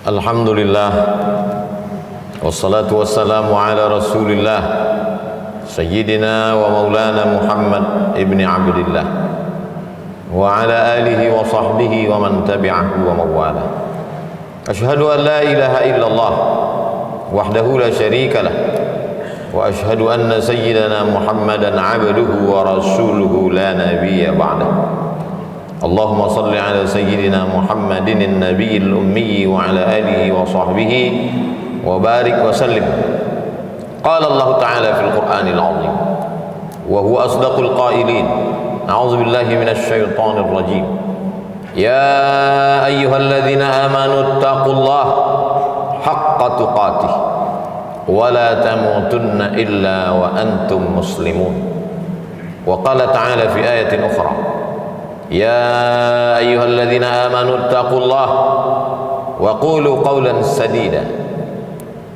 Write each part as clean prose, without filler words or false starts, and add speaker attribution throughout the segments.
Speaker 1: Alhamdulillah, wassalatu wassalamu ala rasulillah Sayyidina wa maulana Muhammad ibni Abdillah wa ala alihi wa sahbihi wa man tabi'ahu wa mawala. Ashhadu an la ilaha illallah wahdahu la sharika lah wa ashhadu anna sayyidana Muhammadan abduhu wa rasuluhu la nabiyya ba'dah. Allahumma salli ala sayyidina Muhammadin an-nabiyil ummi wa ala alihi wa sahbihi wa barik wa sallim. Qala Allah ta'ala fil Qur'anil 'azim wa huwa asdaqul qailin. A'udzu billahi minasy syaithanir rajim. Ya ayyuhalladzina amanu taqullaha haqqa tuqatih wa la tamutunna illa wa antum muslimun. Wa qala ta'ala fi ayatin ukhra. Ya ayyuhalladzina amanu taqullaha wa qulu qawlan sadida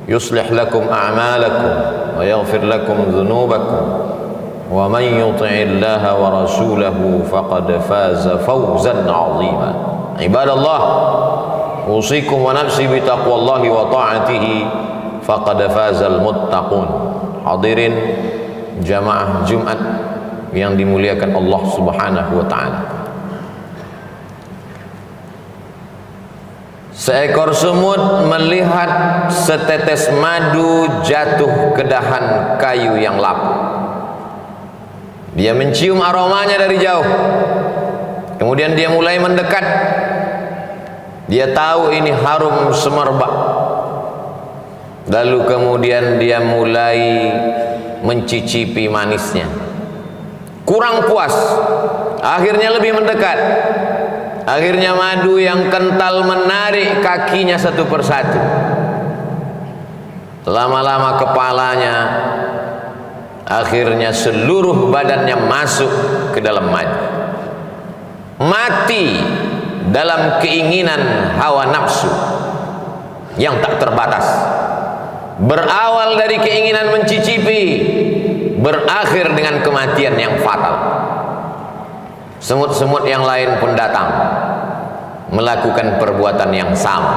Speaker 1: yuslih lakum a'malakum wa yaghfir lakum dhunubakum wa man yuti'illaha wa rasulahu faqad faza fawzan 'azima. Ibadallah, usikum wa nafsi bi taqwallahi wa ta'atihi faqad fazal muttaqun. Hadirin jamaah Jumat yang dimuliakan Allah Subhanahu wa taala. Seekor semut melihat setetes madu jatuh ke dahan kayu yang lapuk. Dia mencium aromanya dari jauh. Kemudian dia mulai mendekat. Dia tahu ini harum semerbak. Lalu kemudian dia mulai mencicipi manisnya. Kurang puas, akhirnya lebih mendekat. Akhirnya madu yang kental menarik kakinya satu persatu. Lama-lama kepalanya, akhirnya seluruh badannya masuk ke dalam madu. Mati dalam keinginan hawa nafsu yang tak terbatas. Berawal dari keinginan mencicipi, berakhir dengan kematian yang fatal. Semut-semut yang lain pun datang melakukan perbuatan yang sama,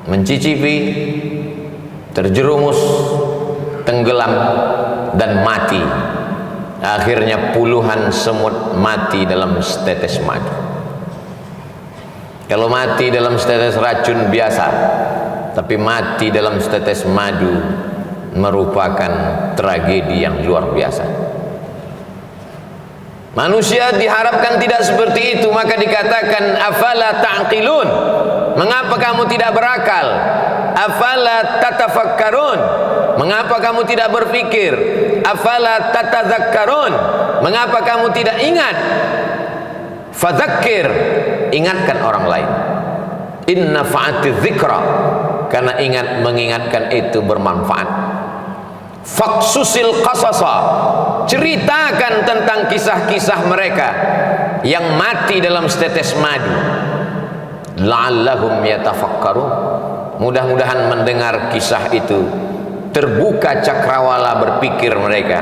Speaker 1: mencicipi, terjerumus, tenggelam, dan mati. Akhirnya puluhan semut mati dalam setetes madu. Kalau mati dalam setetes racun biasa, tapi mati dalam setetes madu merupakan tragedi yang luar biasa. Manusia diharapkan tidak seperti itu, maka dikatakan afala ta'qilun. Mengapa kamu tidak berakal? Afala tatafakkarun. Mengapa kamu tidak berpikir? Afala tatadzakkarun. Mengapa kamu tidak ingat? Fadzakir, ingatkan orang lain. Inna fa'ati dzikra, karena mengingatkan itu bermanfaat. Faksusil qasasa, ceritakan tentang kisah-kisah mereka yang mati dalam setetes madu. La'allahum yatafakkarun, mudah-mudahan mendengar kisah itu terbuka cakrawala berpikir mereka,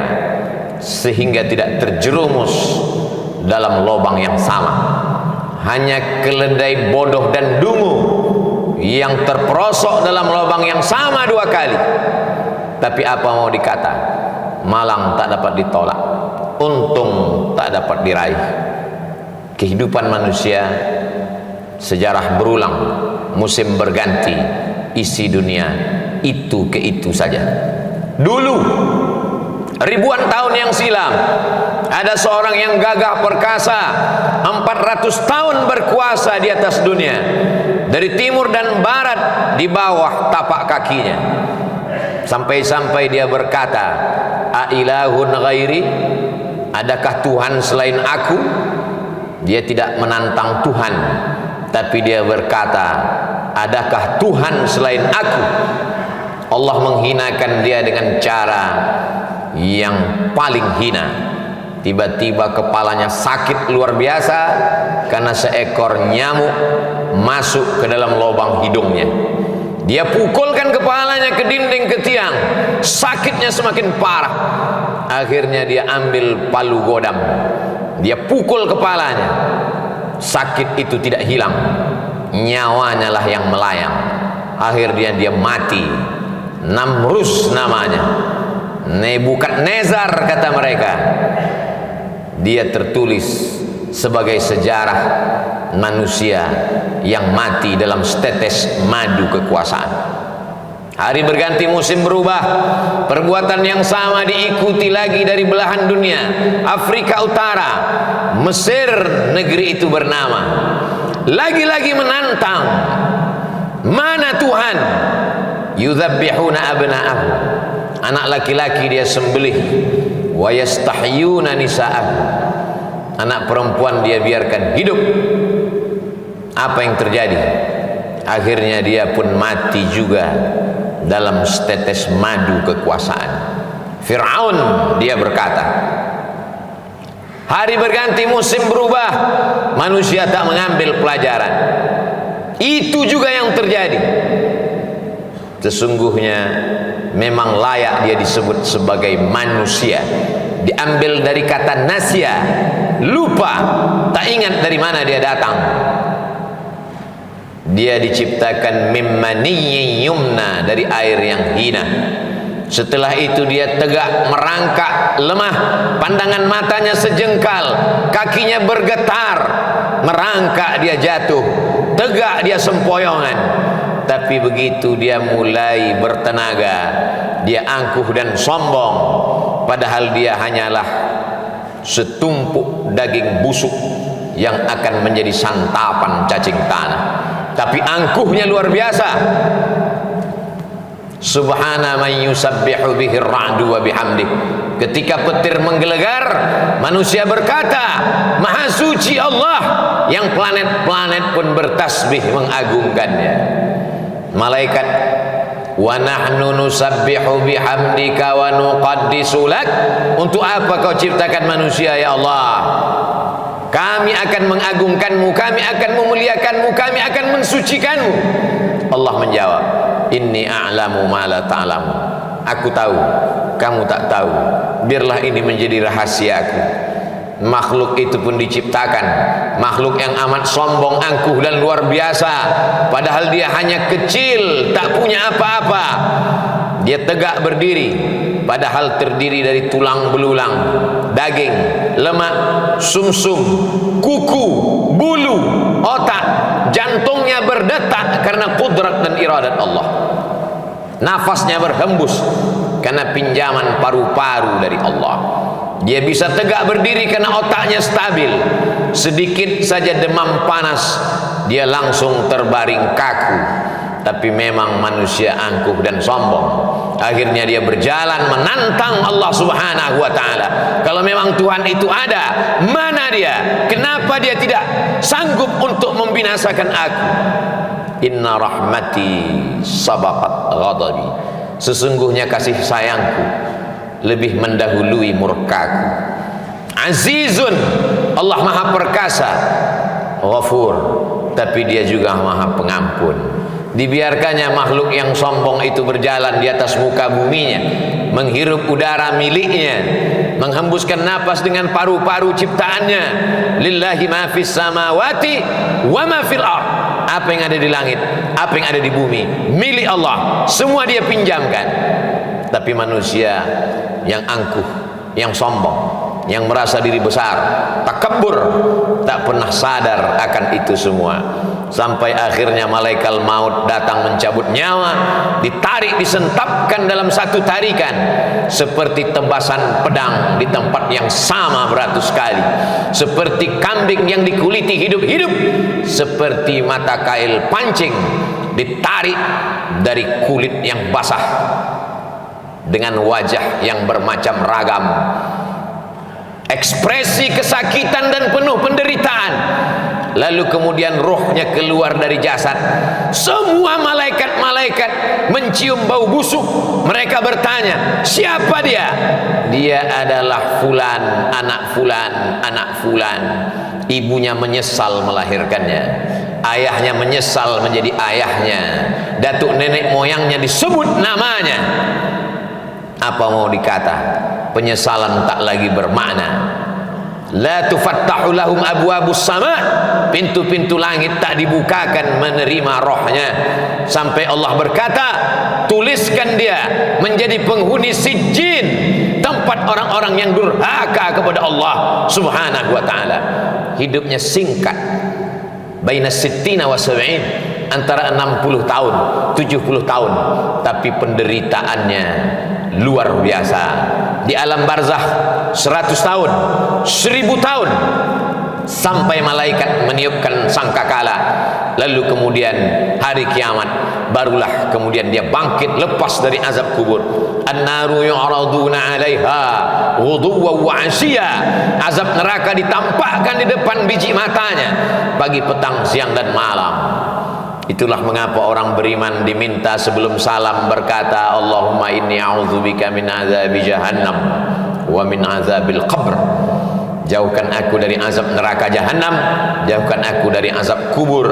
Speaker 1: sehingga tidak terjerumus dalam lubang yang sama. Hanya keledai bodoh dan dungu yang terperosok dalam lubang yang sama dua kali. Tapi apa mau dikata, malang tak dapat ditolak, untung tak dapat diraih. Kehidupan manusia, sejarah berulang, musim berganti, isi dunia itu ke itu saja. Dulu, ribuan tahun yang silam, ada seorang yang gagah perkasa, 400 tahun berkuasa di atas dunia, dari timur dan barat di bawah tapak kakinya. Sampai-sampai dia berkata, "Ailahun ghairi?" Adakah Tuhan selain aku? Dia tidak menantang Tuhan, tapi dia berkata, adakah Tuhan selain aku? Allah menghinakan dia dengan cara yang paling hina. Tiba-tiba kepalanya sakit luar biasa karena seekor nyamuk masuk ke dalam lubang hidungnya. Dia pukulkan kepalanya ke dinding, ke tiang, sakitnya semakin parah. Akhirnya dia ambil palu godam, dia pukul kepalanya, sakit itu tidak hilang. nyawanya lah yang melayang. Akhirnya dia mati. Namrus namanya, Nebukadnezar kata mereka. Dia tertulis sebagai sejarah manusia yang mati dalam setetes madu kekuasaan. Hari berganti, musim berubah, perbuatan yang sama diikuti lagi dari belahan dunia. Afrika Utara, Mesir, negeri itu bernama, lagi-lagi menantang. Mana Tuhan? Yudzabbihuna abna'ahum, anak laki-laki dia sembelih. Wa yastahyuna nisa'ahum, anak perempuan dia biarkan hidup. Apa yang terjadi? Akhirnya dia pun mati juga dalam setetes madu kekuasaan. Fir'aun dia berkata, hari berganti, musim berubah, manusia tak mengambil pelajaran. Itu juga yang terjadi. Sesungguhnya memang layak dia disebut sebagai manusia. Diambil dari kata nasya, lupa, tak ingat dari mana dia datang. Dia diciptakan mimmaniyyin yumna, dari air yang hina. Setelah itu dia tegak merangkak, lemah, pandangan matanya sejengkal, kakinya bergetar, merangkak dia jatuh, tegak dia sempoyongan. Tapi begitu dia mulai bertenaga, dia angkuh dan sombong, padahal dia hanyalah setumpuk daging busuk yang akan menjadi santapan cacing tanah. Tapi angkuhnya luar biasa. Subhana man yusabbihu bihi ar-ra'du wa bihamdih. Ketika petir menggelegar, manusia berkata, Maha suci Allah, yang planet-planet pun bertasbih mengagungkannya. Malaikat, wa nahnu nusabbihu bihamdika wa nuqaddisu lak. Untuk apa kau ciptakan manusia ya Allah? Kami akan mengagungkanmu, kami akan memuliakanmu, kami akan mensucikanmu. Allah menjawab, inni a'lamu ma la ta'lamu. Aku tahu, kamu tak tahu. Biarlah ini menjadi rahasiaku. Makhluk itu pun diciptakan, makhluk yang amat sombong, angkuh dan luar biasa. Padahal dia hanya kecil, tak punya apa-apa. Dia tegak berdiri, padahal terdiri dari tulang belulang, daging, lemak, sumsum, kuku, bulu, otak. Jantungnya berdetak karena kudrat dan iradat Allah. Nafasnya berhembus karena pinjaman paru-paru dari Allah. Dia bisa tegak berdiri karena otaknya stabil. Sedikit saja demam panas, dia langsung terbaring kaku. Tapi memang manusia angkuh dan sombong. Akhirnya dia berjalan menantang Allah Subhanahu wa ta'ala. Kalau memang Tuhan itu ada, mana dia? Kenapa dia tidak sanggup untuk membinasakan aku? Inna rahmati sabaqat ghadabi. Sesungguhnya kasih sayangku lebih mendahului murkaku. Azizun, Allah maha perkasa. Ghafur, tapi dia juga maha pengampun. Dibiarkannya makhluk yang sombong itu berjalan di atas muka buminya, menghirup udara miliknya, menghembuskan napas dengan paru-paru ciptaannya. Lillahi ma fis samawati wa ma fil ardh. Apa yang ada di langit, apa yang ada di bumi, milik Allah, semua dia pinjamkan. Tapi manusia yang angkuh, yang sombong, yang merasa diri besar, takabur, tak pernah sadar akan itu semua. Sampai akhirnya malaikat maut datang mencabut nyawa, ditarik, disentapkan dalam satu tarikan, seperti tebasan pedang di tempat yang sama beratus kali, seperti kambing yang dikuliti hidup-hidup, seperti mata kail pancing ditarik dari kulit yang basah, dengan wajah yang bermacam ragam, ekspresi kesakitan dan penuh penderitaan. Lalu kemudian rohnya keluar dari jasad. Semua malaikat-malaikat mencium bau busuk. Mereka bertanya, siapa dia? Dia adalah fulan, anak fulan, anak fulan. Ibunya menyesal melahirkannya, ayahnya menyesal menjadi ayahnya, datuk nenek moyangnya disebut namanya. Apa mau dikata? Penyesalan tak lagi bermakna. La tufattahu lahum abwabus sama, pintu-pintu langit tak dibukakan menerima rohnya, sampai Allah berkata, tuliskan dia menjadi penghuni sijjin, tempat orang-orang yang durhaka kepada Allah subhanahu wa ta'ala. Hidupnya singkat, baina sittina wa sab'in, antara 60 tahun 70 tahun, tapi penderitaannya luar biasa. Di alam barzakh 100 tahun, 1000 tahun, sampai malaikat meniupkan sangkakala. Lalu kemudian hari kiamat, barulah kemudian dia bangkit lepas dari azab kubur. An-naru yu'raduna 'alaiha ghuduwwan wa 'ashiyya. Azab neraka ditampakkan di depan biji matanya pagi, petang, siang dan malam. Itulah mengapa orang beriman diminta sebelum salam berkata, Allahumma inni a'udzubika min azabi jahannam wa min azabil qabr. Jauhkan aku dari azab neraka jahanam, jauhkan aku dari azab kubur.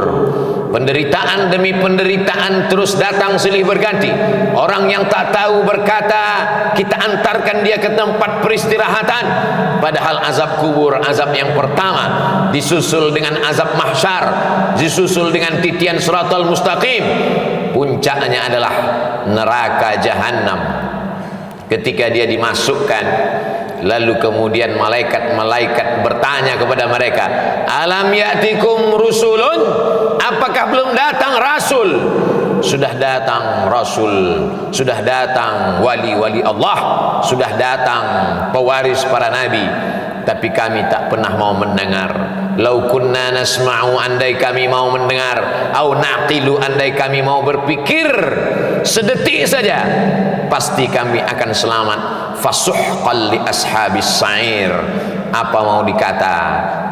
Speaker 1: Penderitaan demi penderitaan terus datang silih berganti. Orang yang tak tahu berkata, kita antarkan dia ke tempat peristirahatan, padahal azab kubur, azab yang pertama, disusul dengan azab mahsyar, disusul dengan titian siratal mustaqim, puncaknya adalah neraka jahanam. Ketika dia dimasukkan, lalu kemudian malaikat bertanya kepada mereka, alam ya'tikum rusulun, apakah belum datang rasul? Sudah datang rasul, sudah datang wali-wali Allah, sudah datang pewaris para nabi, tapi kami tak pernah mau mendengar. Lau kunna nasma'u, andai kami mau mendengar, au naqilu, andai kami mau berpikir sedetik saja, pasti kami akan selamat. Fasuhqan li ashabis sa'ir. Apa mau dikata,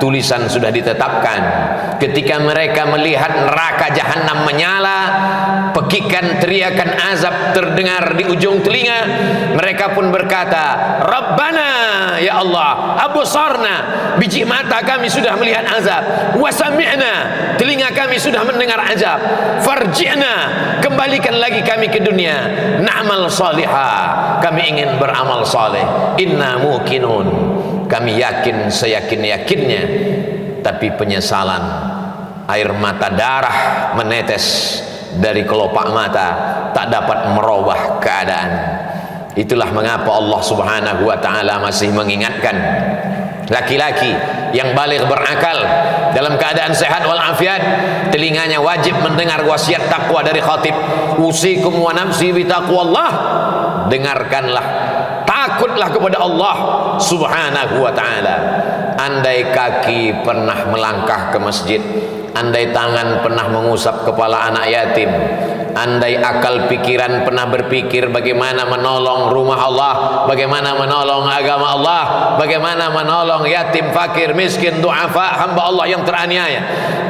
Speaker 1: tulisan sudah ditetapkan. Ketika mereka melihat neraka jahanam menyala, pekikan teriakan azab terdengar di ujung telinga, mereka pun berkata, Rabbana, ya Allah, absarna, biji mata kami sudah melihat azab, wa sami'na, telinga kami sudah mendengar azab, farji'na, kembalikan lagi kami ke dunia, na'mal salihah, kami ingin beramal saleh, inna muqinun, kami yakin seyakin-yakinnya. Tapi penyesalan, air mata darah menetes dari kelopak mata, tak dapat merubah keadaan. Itulah mengapa Allah subhanahu wa ta'ala masih mengingatkan laki-laki yang baligh berakal dalam keadaan sehat walafiat, telinganya wajib mendengar wasiat takwa dari khatib, usikum wa nafsi bi taqwallah. Dengarkanlah, takutlah kepada Allah subhanahu wa ta'ala. Andai kaki pernah melangkah ke masjid, andai tangan pernah mengusap kepala anak yatim, andai akal pikiran pernah berpikir bagaimana menolong rumah Allah, bagaimana menolong agama Allah, bagaimana menolong yatim, fakir, miskin, du'afa, hamba Allah yang teraniaya,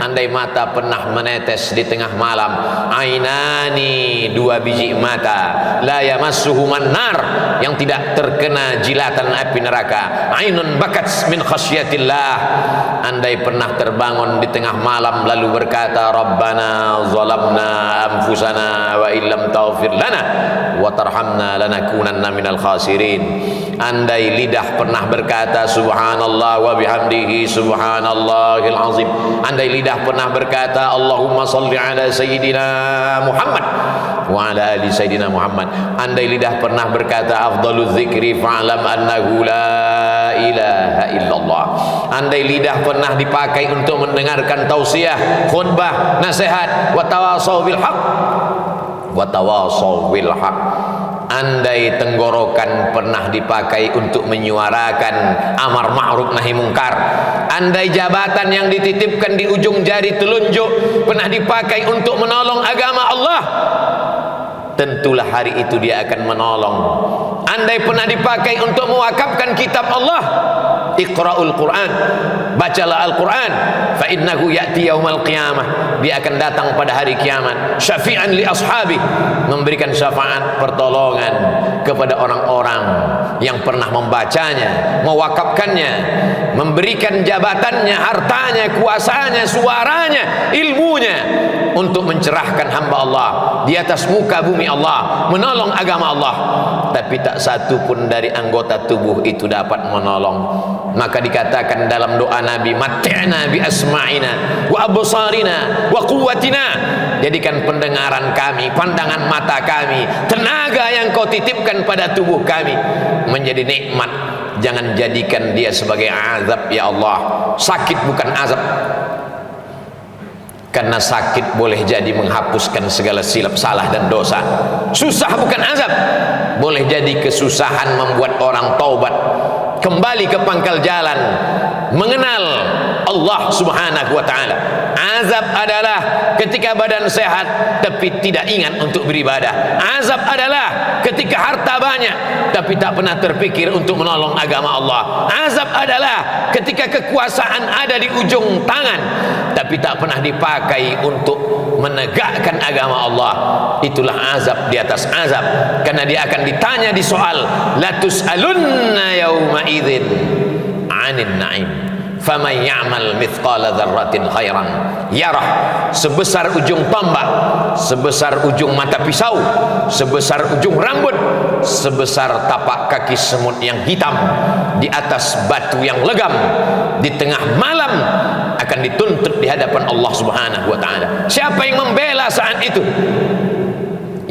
Speaker 1: andai mata pernah menetes di tengah malam, ainani, dua biji mata, la yamassuhuman nar, yang tidak terkena jilatan api neraka, ainun bakat min khasyatillah, andai pernah terbangun di tengah malam lalu berkata, Rabbana zalamna anfusana wa illam taghfir lana wa tarhamna lanakunanna minal khasirin. Andai lidah pernah berkata subhanallah wa bihamdihi subhanallahil azim, andai lidah pernah berkata Allahumma salli ala sayyidina Muhammad wa ala ali sayyidina Muhammad, andai lidah pernah berkata afdaluz zikri fa'lam annahu la ilaha illallah, andai lidah pernah dipakai untuk mendengarkan tausiah, khutbah, nasihat, wa tawasau bil haq, wa tawasau bil haq, andai tenggorokan pernah dipakai untuk menyuarakan amar ma'ruf nahi mungkar, andai jabatan yang dititipkan di ujung jari telunjuk pernah dipakai untuk menolong agama Allah, tentulah hari itu dia akan menolong. Andai pernah dipakai untuk mewakafkan kitab Allah, Iqra'ul Quran, bacalah Al-Quran, fa innahu ya'ti yaumal qiyamah, dia akan datang pada hari kiamat, syafi'an li ashabi, memberikan syafaat pertolongan kepada orang-orang yang pernah membacanya, mewakafkannya, memberikan jabatannya, hartanya, kuasanya, suaranya, ilmunya untuk mencerahkan hamba Allah di atas muka bumi Allah, menolong agama Allah, tapi tak satu pun dari anggota tubuh itu dapat menolong. Maka dikatakan dalam doa Nabi, mat'na bi asma'ina wa absarina wa quwwatina, jadikan pendengaran kami, pandangan mata kami, tenaga yang kau titipkan pada tubuh kami menjadi nikmat. Jangan jadikan dia sebagai azab ya Allah. Sakit bukan azab, karena sakit boleh jadi menghapuskan segala silap salah dan dosa. Susah bukan azab, boleh jadi kesusahan membuat orang taubat, kembali ke pangkal jalan, mengenal Allah subhanahu wa ta'ala. Azab adalah ketika badan sehat tapi tidak ingat untuk beribadah. Azab adalah ketika harta banyak tapi tak pernah terpikir untuk menolong agama Allah. Azab adalah ketika kekuasaan ada di ujung tangan tapi tak pernah dipakai untuk menegakkan agama Allah. Itulah azab di atas azab, karena dia akan ditanya di soal latus'alunna yauma idzin 'anil na'im faman ya'mal mithqala dzarratin khairan yarah. Sebesar ujung tombak, sebesar ujung mata pisau, sebesar ujung rambut, sebesar tapak kaki semut yang hitam di atas batu yang legam di tengah malam akan dituntut di hadapan Allah subhanahu wa ta'ala. Siapa yang membela saat itu?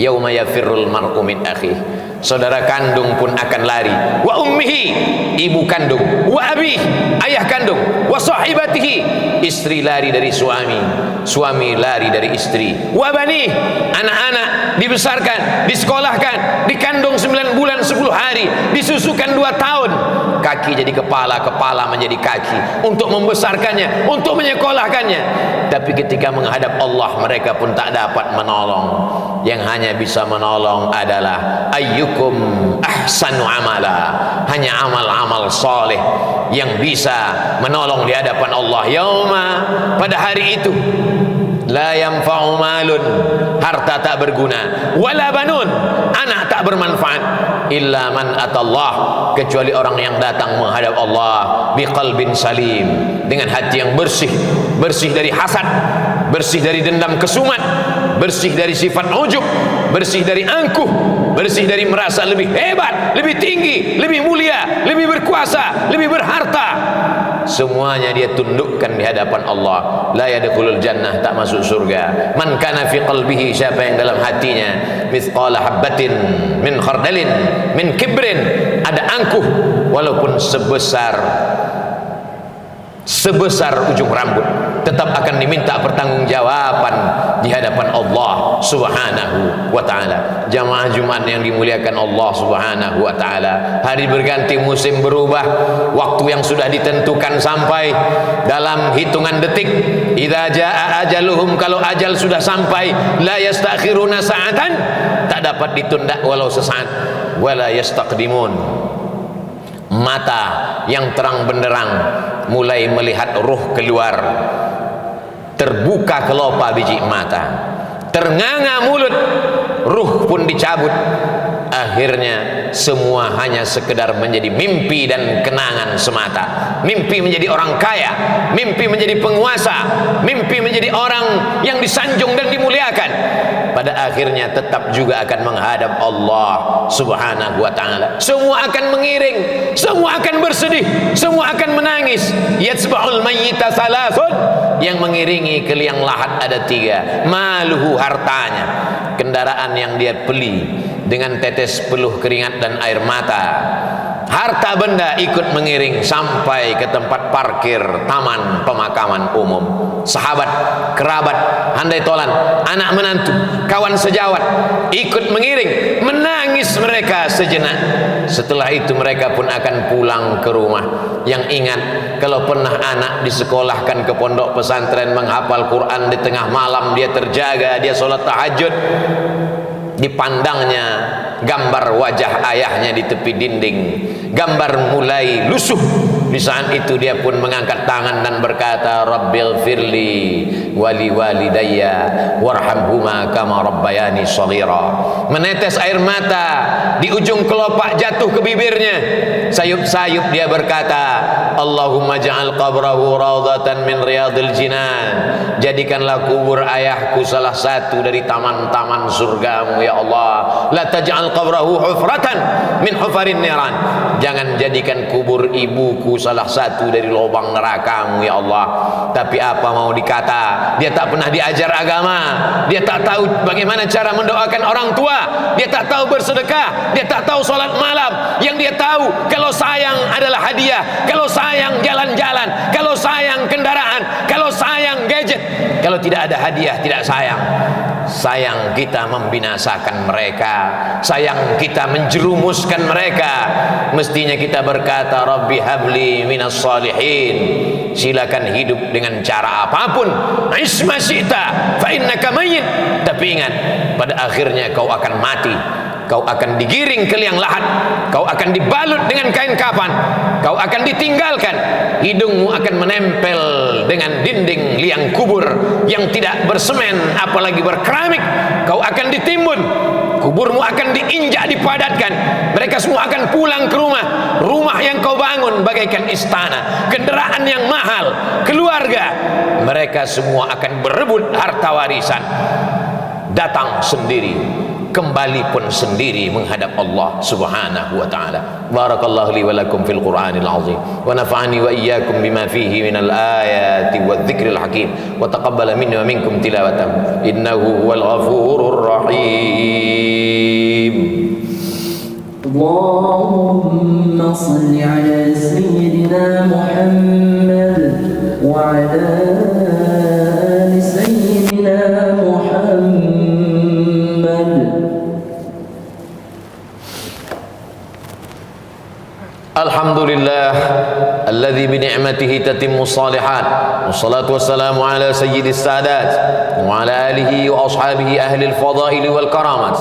Speaker 1: Yauma yafirrul mar'u min akhihi, saudara kandung pun akan lari, wa ummihi, ibu kandung, wa abi, ayah kandung, wa sahibatihi, istri lari dari suami, suami lari dari istri, wa bani, anak-anak dibesarkan, disekolahkan, dikandung 9 bulan 10 hari, disusukan 2 tahun, kaki jadi kepala, kepala menjadi kaki, untuk membesarkannya, untuk menyekolahkannya. Tapi ketika menghadap Allah, mereka pun tak dapat menolong. Yang hanya bisa menolong adalah ayyukum ahsanu amala, hanya amal-amal soleh yang bisa menolong di hadapan Allah. Yauma, pada hari itu, la yanfa'u malun, harta tak berguna, wala banun, anak tak bermanfaat, illa man atallah, kecuali orang yang datang menghadap Allah biqalbin salim, dengan hati yang bersih, bersih dari hasad, bersih dari dendam kesumat, bersih dari sifat ujub, bersih dari angkuh, bersih dari merasa lebih hebat, lebih tinggi, lebih mulia, lebih berkuasa, lebih berharta. Semuanya dia tundukkan di hadapan Allah. La yadkhulul jannah, tak masuk surga. Man kana fi qalbihi, siapa yang dalam hatinya mithqala habbatin min khardalin min kibrin, ada angkuh walaupun sebesar ujung rambut, tetap akan diminta pertanggungjawaban di hadapan Allah subhanahu wa ta'ala. Jamaah Jumat yang dimuliakan Allah subhanahu wa ta'ala, hari berganti, musim berubah, waktu yang sudah ditentukan sampai dalam hitungan detik. Idza jaa ajaluhum, kalau ajal sudah sampai, la yastakhiruna sa'atan, tak dapat ditunda walau sesaat, wala yastaqdimun. Mata yang terang benderang mulai melihat ruh keluar, terbuka kelopak biji mata, ternganga mulut, ruh pun dicabut. Akhirnya semua hanya sekedar menjadi mimpi dan kenangan semata. Mimpi menjadi orang kaya, mimpi menjadi penguasa, mimpi menjadi orang yang disanjung dan dimuliakan. Pada akhirnya tetap juga akan menghadap Allah subhanahu wa ta'ala. Semua akan mengiring, semua akan bersedih, semua akan menangis. Yatsba'ul mayyita salasun, yang mengiringi ke liang lahat ada 3. Maluhu, hartanya, kendaraan yang dia beli dengan tetes peluh keringat dan air mata. Harta benda ikut mengiring sampai ke tempat parkir taman pemakaman umum. Sahabat, kerabat, handai tolan, anak menantu, kawan sejawat ikut mengiring, menangis mereka sejenak. Setelah itu mereka pun akan pulang ke rumah. Yang ingat, kalau pernah anak disekolahkan ke pondok pesantren menghafal Quran, di tengah malam dia terjaga, dia sholat tahajud, dipandangnya gambar wajah ayahnya di tepi dinding, gambar mulai lusuh, Di saat itu dia pun mengangkat tangan dan berkata, Rabbighfirli wali walidayya warhamhuma kama rabbayani shaghira. Menetes air mata di ujung kelopak jatuh ke bibirnya. Sayup-sayup dia berkata, Allahumma ja'al qabrahu rawdatan min riyadil jinan. Jadikanlah kubur ayahku salah satu dari taman-taman surgamu ya Allah. La taj'al qabrahu hufratan min hufarin niran. Jangan jadikan kubur ibuku salah satu dari lubang nerakamu ya Allah. Tapi apa mau dikata, dia tak pernah diajar agama, dia tak tahu bagaimana cara mendoakan orang tua, dia tak tahu bersedekah, dia tak tahu sholat malam. Yang dia tahu, kalau sayang adalah hadiah, kalau sayang jalan-jalan, kalau sayang kendaraan, kalau sayang gadget. Kalau tidak ada hadiah, tidak sayang. Sayang kita membinasakan mereka, sayang kita menjerumuskan mereka. Mestinya kita berkata, Rabbi habli minas salihin. Silakan hidup dengan cara apapun, isma syi'ta fa innaka mayyit. Tapi ingat, pada akhirnya kau akan mati. Kau akan digiring ke liang lahat, kau akan dibalut dengan kain kafan, kau akan ditinggalkan, hidungmu akan menempel dengan dinding liang kubur yang tidak bersemen apalagi berkeramik. Kau akan ditimbun, kuburmu akan diinjak, dipadatkan. Mereka semua akan pulang ke rumah, rumah yang kau bangun bagaikan istana, kendaraan yang mahal, keluarga. Mereka semua akan berebut harta warisan. Datang sendiri, kembali pun sendiri menghadap Allah Subhanahu wa taala. Barakallahu li wa lakum fil Qur'anil azim wa nafa'ani wa iyyakum bima fihi minal ayati wadh-dhikril hakim wa taqabbala minni wa minkum tilawatan innahu huwal ghafurur rahim.
Speaker 2: Allahumma shalli ala sayyidina Muhammad wa ala ali sayyidina Muhammad.
Speaker 1: Alhamdulillah alladzi bi ni'matihi tatimmu shalihat. Wassalatu wassalamu ala sayyidis sadat wa ala alihi wa ashabihi ahli al-fadail wal karamat.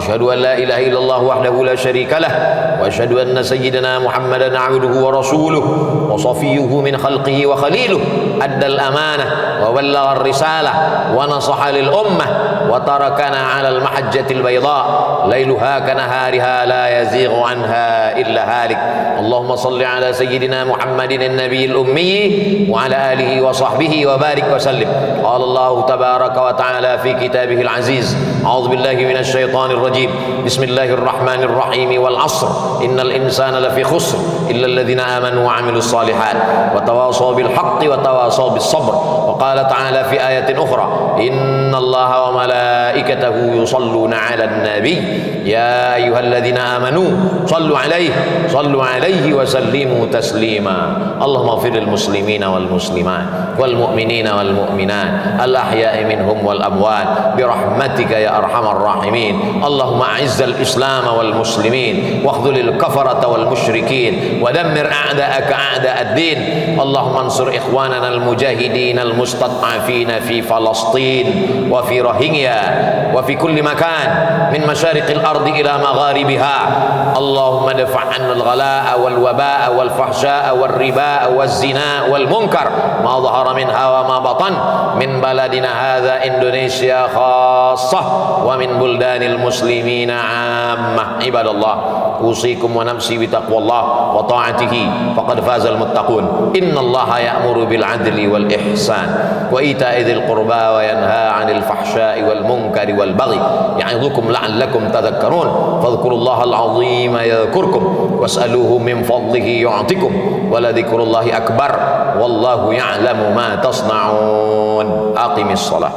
Speaker 1: Asyhadu an la ilaha illallah wahdahu la syarika lah wa asyhadu anna sayyidina Muhammadan 'abduhu wa rasuluhu wa safiyyuhu min khalqihi wa khaliluhu. Adda al-amanah wa ballagha ar-risalah wa nasaha lil ummah wa tarakana 'ala al-mahajjatil bayda lailuha kanahariha la yazighu anha illa halik. اللهم صل على سيدنا محمد النبي الأمي وعلى آله وصحبه وبارك وسلم. قال الله تبارك وتعالى في كتابه العزيز أعوذ بالله من الشيطان الرجيم بسم الله الرحمن الرحيم والعصر إن الإنسان لفي خسر إلا الذين آمنوا وعملوا الصالحات وتواصوا بالحق وتواصوا بالصبر. وقال تعالى في آية أخرى إن الله وملائكته يصلون على النبي يا أيها الذين آمنوا صلوا عليه وسلموا تسليما. اللهم اغفر للمسلمين والمسلمات والمؤمنين والمؤمنات الأحياء منهم والأموات برحمتك يا أرحم الراحمين. اللهم أعز الإسلام والمسلمين واخذل الكفرة والمشركين ودمر أعداءك أعداء الدين. اللهم انصر إخواننا المجاهدين المستضعفين في فلسطين وفي روهينيا وفي كل مكان من مشارق الأرض إلى مغاربها. اللهم ادفع عنا الغلاء والوباء والفحشاء والرباء والزنا والمنكر ما ظهر منها وما بطن من بلدنا هذا إندونيسيا خاصة ومن بلدان المسلمين عامة. عباد الله أوصيكم ونفسي بتقوى الله وطاعته فقد فاز المتقون. إن الله يأمر بالعدل والإحسان وإيتاء ذي القربى وينهى عن الفحشاء والمنكر والبغي يعظكم لعلكم تذكرون. فاذكروا الله العظيم يذكركم واسألوه من فضله يعطكم ولذكر الله أكبر والله يعلم ما تصنعون. أقم الصلاة.